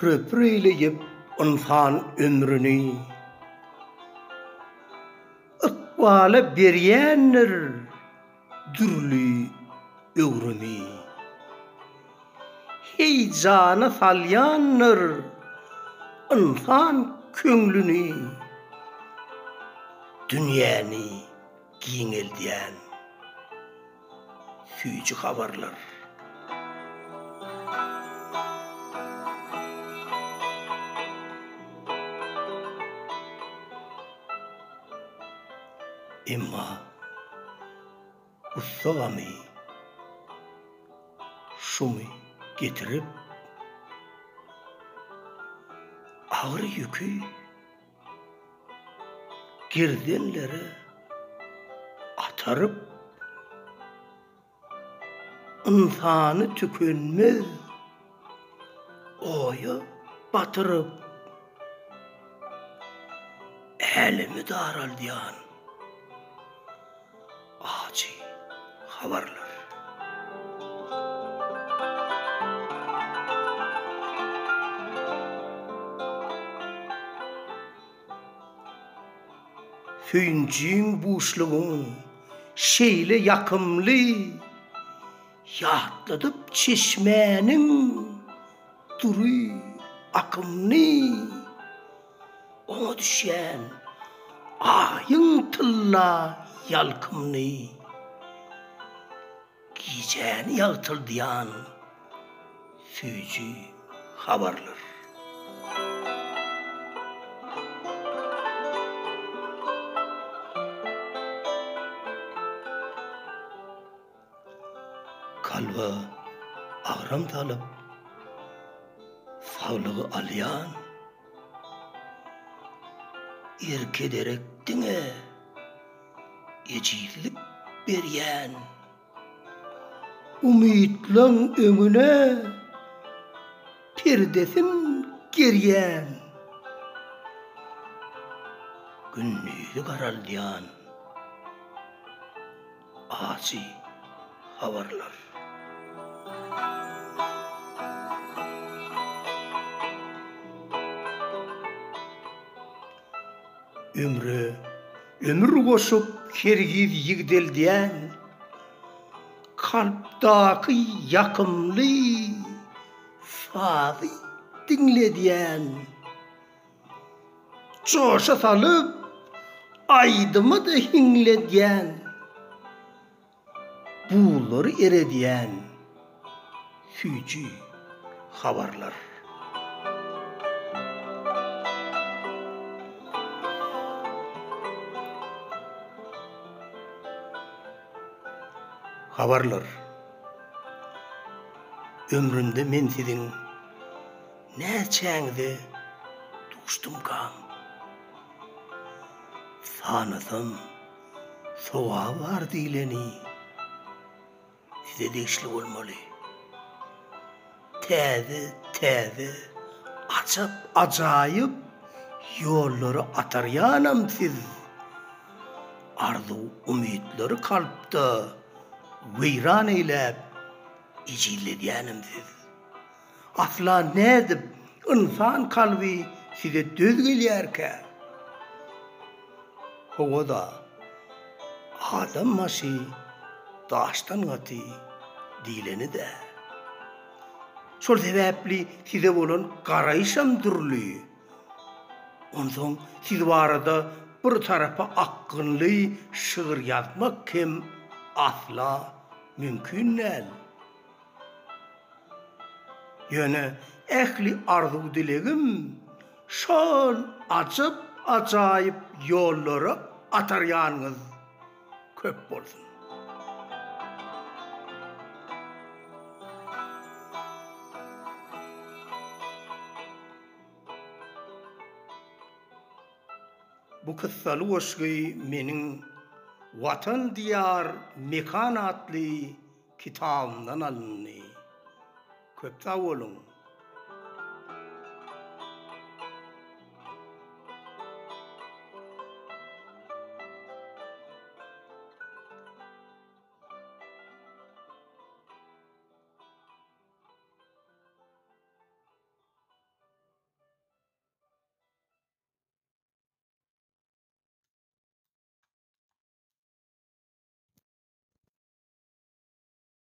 pürpür eyleyip insan ömrüni ıkbala berýändir dürlü öwrüni. Heyjana salýandyr insan köňlüni, dünýäni giňeldýän süýjü habarlar. Emma ussagamy şumy getirip ağır yükü girdenlere atarıp insanı tükenmez oya batırıp elimi daraldıyan acı haberler. Hüncün buşluğun şeyle yakımlı, yatladıp çeşmenin duru akımlı, ona düşen ayın tılla yalkımlı, giyeceğini yağtıldıyan süyücü haberler. Kalba ağram talıp sağlığı alyan erkederek dine ecizlik berýän umytlaň öňüne perdesin gerýän günnüýi garalýan acı haberler. Ömür goşup kergiz yigdeldiýän kalpdaky yakymly sazy dinledýän çoşa salyp aýdymy da hiňledýän buğulary eredýän süýjü habarlar. Habarlar. Ömrümde men siziň näçäňizi duşdum kam. Sanasam soğa var diýleni. Size deşli bolmaly. Täze, ajaýyp ýollary atarýanam siz. Arzu, umytlary kalpda weyran eylep ijilledýänim siz. Asla nädip insan kalbi size döz gelýärkä? Howada adam maşy daştan gaty diýleni de. Şol sebäpli size bolan garaýşam dürli. Onsoň siz barada bir tarapa akynly şygyr ýazmak hem asla mümkün näl. Ýöne ähli arzu dilegim şol ajaýyp ýollary atarýanyňyz köp bolsun. Bu kıssaly goşgy meniň Watan diyar mekan atly kitabımdan alındy. Köp sağ olun.